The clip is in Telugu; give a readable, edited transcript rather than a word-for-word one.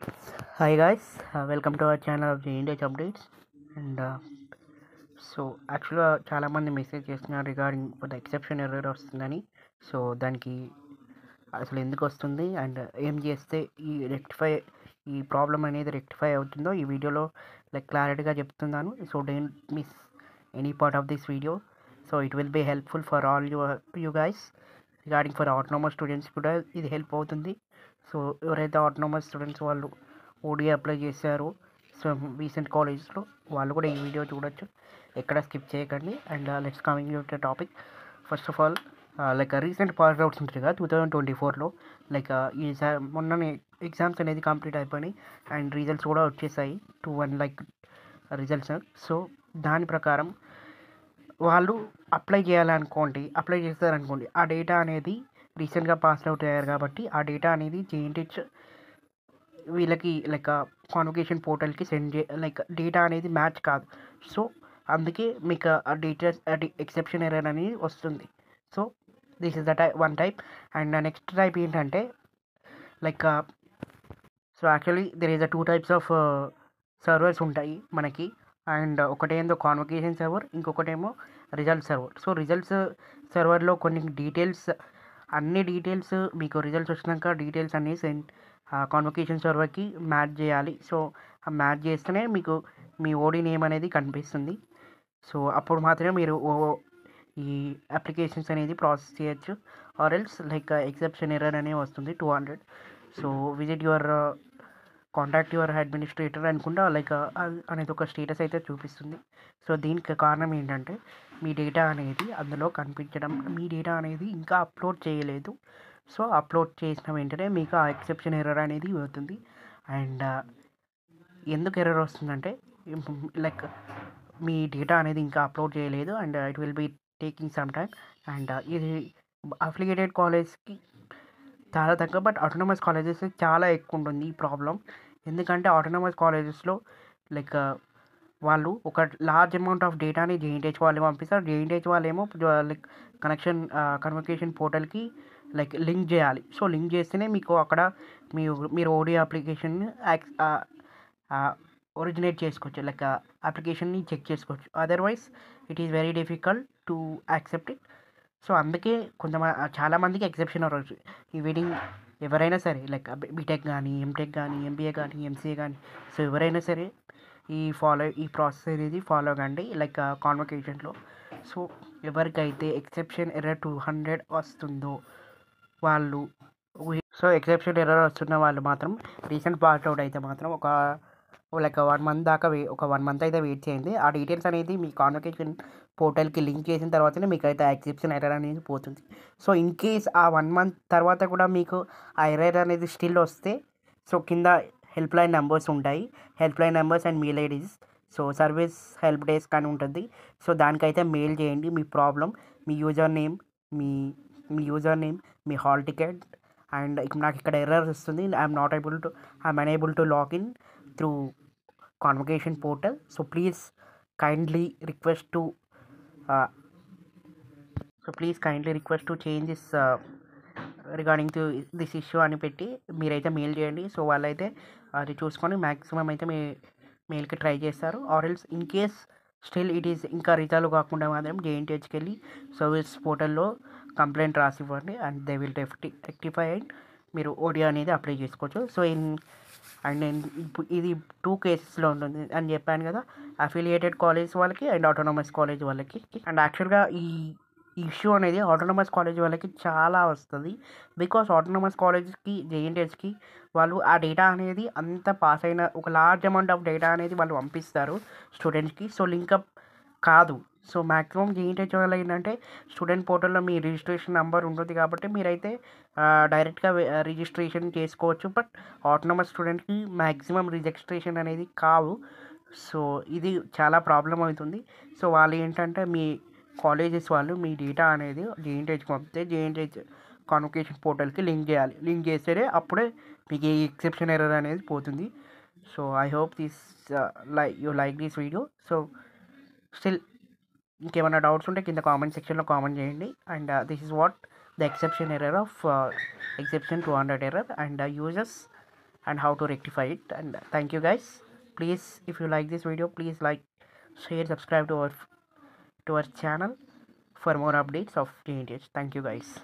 Hi guys, welcome to our channel of JNDH updates. And actually చాలా మంది మెసేజ్ చేస్తున్నారు regarding for the exception error వస్తుందని. సో దానికి అసలు ఎందుకు వస్తుంది అండ్ ఏం చేస్తే ఈ ప్రాబ్లం అనేది రెక్టిఫై అవుతుందో ఈ వీడియోలో క్లారిటీగా చెప్తున్నాను. So don't miss any part of this video. So it will be helpful for all you guys. Regarding for autonomous students కూడా ఇది హెల్ప్ అవుతుంది. సో ఎవరైతే ఆటోనమస్ స్టూడెంట్స్ వాళ్ళు ఓడి అప్లై చేశారు సో రీసెంట్ కాలేజెస్లో వాళ్ళు కూడా ఈ వీడియో చూడొచ్చు, ఎక్కడ స్కిప్ చేయకండి. And let's coming to the topic. First of all recent pass outs ఉంటుంది కదా 2024లో. మొన్ననే ఎగ్జామ్స్ అనేది కంప్లీట్ అయిపోయినాయి అండ్ రిజల్ట్స్ కూడా వచ్చేసాయి 2-1 రిజల్ట్స్. సో దాని ప్రకారం వాళ్ళు అప్లై చేస్తారనుకోండి, ఆ డేటా అనేది రీసెంట్గా పాస్ అవుట్ అయ్యారు కాబట్టి ఆ డేటా అనేది జేఎన్టీహెచ్ వీళ్ళకి కాన్వకేషన్ పోర్టల్కి సెండ్ డేటా అనేది మ్యాచ్ కాదు. సో అందుకే మీకు ఆ డీటెయిల్స్ ఎక్సెప్షన్ ఎర్రర్ అనేది వస్తుంది. So this is the one type. And next type ఏంటంటే so actually there is 2 types of servers ఉంటాయి మనకి. అండ్ ఒకటేందో కాన్వకేషన్ సర్వర్, ఇంకొకటేమో రిజల్ట్ సర్వర్. సో రిజల్ట్స్ సర్వర్లో కొన్ని అన్ని డీటెయిల్స్ మీకు రిజల్ట్స్ వచ్చినాక డీటెయిల్స్ అన్నీ కాన్వకేషన్ సర్వర్కి మ్యాచ్ చేయాలి. సో ఆ మ్యాచ్ చేస్తేనే మీకు మీ ఓడి నేమ్ అనేది కనిపిస్తుంది. సో అప్పుడు మాత్రమే మీరు ఈ అప్లికేషన్స్ అనేది ప్రాసెస్ చేయొచ్చు. ఆర్ ఎల్స్ ఎక్సెప్షన్ ఎర్రర్ అనేది వస్తుంది 200. So visit your contact your administrator అనుకుంటా అనేది ఒక స్టేటస్ అయితే చూపిస్తుంది. సో దీనికి కారణం ఏంటంటే మీ డేటా అనేది అందులో కనిపించడం, మీ డేటా అనేది ఇంకా అప్లోడ్ చేయలేదు. సో అప్లోడ్ చేసిన వెంటనే మీకు ఆ ఎక్సెప్షన్ ఎర్రర్ అనేది అవుతుంది. అండ్ ఎందుకు ఎర్రర్ వస్తుందంటే మీ డేటా అనేది ఇంకా అప్లోడ్ చేయలేదు and it will be taking some time. And ఇది అఫిలియేటెడ్ కాలేజ్కి చాలా తక్కువ, బట్ ఆటోనమస్ కాలేజెస్ చాలా ఎక్కువ ఉంటుంది ఈ ప్రాబ్లం. ఎందుకంటే ఆటోనమస్ కాలేజెస్లో వాళ్ళు ఒక లార్జ్ అమౌంట్ ఆఫ్ డేటాని జేఎన్టీహెచ్ వాళ్ళు పంపిస్తారు. జేఎన్టీహెచ్ వాళ్ళు ఏమో కన్వకేషన్ పోర్టల్కి లింక్ చేయాలి. సో లింక్ చేస్తేనే మీకు అక్కడ మీరు ఓడి అప్లికేషన్ ఒరిజినేట్ చేసుకోవచ్చు, అప్లికేషన్ని చెక్ చేసుకోవచ్చు. Otherwise it is very difficult to accept it. So అందుకే చాలామందికి ఎక్సెప్షన్ అవ్వచ్చు. ఈ వెయిటింగ్ ఎవరైనా సరే బీటెక్ కానీ, ఎంటెక్ కానీ, ఎంబీఏ కానీ, ఎంసీఏ కానీ, సో ఎవరైనా సరే ఈ ప్రాసెస్ అనేది ఫాలో కండి కాన్వకేషన్లో. సో ఎవరికైతే ఎక్సెప్షన్ ఎర్రర్ 200 వస్తుందో వాళ్ళు ఎక్సెప్షన్ ఎర్రర్ వస్తున్న వాళ్ళు మాత్రం రీసెంట్ పాస్ అవుట్ అయితే మాత్రం ఒక 1 మంత్ దాకా ఒక 1 మంత్ అయితే వెయిట్ చేయండి. ఆ డీటెయిల్స్ అనేది మీ కాన్వకేషన్ పోర్టల్కి లింక్ చేసిన తర్వాతనే మీకు అయితే ఎక్సెప్షన్ ఎర్రర్ అనేది పోతుంది. సో ఇన్ కేస్ ఆ 1 మంత్ తర్వాత కూడా మీకు ఆ ఎర్రర్ అనేది స్టిల్ వస్తే సో కింద హెల్ప్ లైన్ నెంబర్స్ ఉంటాయి. Help line numbers and mail IDs. So service help desk అని ఉంటుంది. సో దానికైతే మెయిల్ చేయండి మీ ప్రాబ్లం, మీ యూజర్ నేమ్, మీ హాల్ టికెట్. అండ్ నాకు ఇక్కడ ఎర్రర్ వస్తుంది, I'm unable to login through convocation portal. So please kindly request to change this regarding to this issue అని పెట్టి మీరైతే మెయిల్ చేయండి. సో వాళ్ళైతే అది చూసుకొని మ్యాక్సిమం అయితే మీ మెయిల్కి ట్రై చేస్తారు. Or else in case still it is ఇంకా రిజాల్వ్ కాకుండా మాత్రం జేఎన్టీహెచ్కి వెళ్ళి సర్వీస్ పోర్టల్లో కంప్లైంట్ రాసి ఇవ్వండి and they will rectify and మీరు ఓడి అనేది అప్లై చేసుకోవచ్చు. సో నేను ఇది 2 కేసెస్లో ఉంటుంది అని చెప్పాను కదా, అఫిలియేటెడ్ కాలేజ్ వాళ్ళకి అండ్ ఆటోనమస్ కాలేజ్ వాళ్ళకి. అండ్ యాక్చువల్గా ఈ ఇష్యూ అనేది ఆటోనమస్ కాలేజ్ వాళ్ళకి చాలా వస్తుంది. బికాస్ ఆటోనమస్ కాలేజ్కి, జేఎన్టీహెచ్కి వాళ్ళు ఆ డేటా అనేది అంత పాస్ అయిన ఒక లార్జ్ అమౌంట్ ఆఫ్ డేటా అనేది వాళ్ళు పంపిస్తారు స్టూడెంట్స్కి. సో లింకప్ కాదు. సో మ్యాక్సిమం జేఎన్టీహెచ్ వల్ల ఏంటంటే స్టూడెంట్ పోర్టల్లో మీ రిజిస్ట్రేషన్ నెంబర్ ఉంటుంది కాబట్టి మీరైతే డైరెక్ట్గా రిజిస్ట్రేషన్ చేసుకోవచ్చు. బట్ ఆటోనమస్ స్టూడెంట్కి మ్యాక్సిమం రిజిస్ట్రేషన్ అనేది కావు. సో ఇది చాలా ప్రాబ్లం అవుతుంది. సో వాళ్ళు ఏంటంటే మీ కాలేజెస్ వాళ్ళు మీ డేటా అనేది జేఎన్టీహెచ్కి పంపితే జేఎన్టీహెచ్ కాన్వకేషన్ పోర్టల్కి లింక్ చేయాలి. లింక్ చేస్తేనే అప్పుడే మీకు ఈ ఎక్సెప్షన్ ఎర్రర్ అనేది పోతుంది. So I hope you like this video. So still ఇంకేమైనా డౌట్స్ ఉంటే కింద కామెంట్ సెక్షన్లో కామెంట్ చేయండి. And this is what the exception error of exception 200 error. And users and how to rectify it. And thank you guys. Please, if you like this video, please like, share, subscribe to our channel for more updates of JNTH. Thank you guys.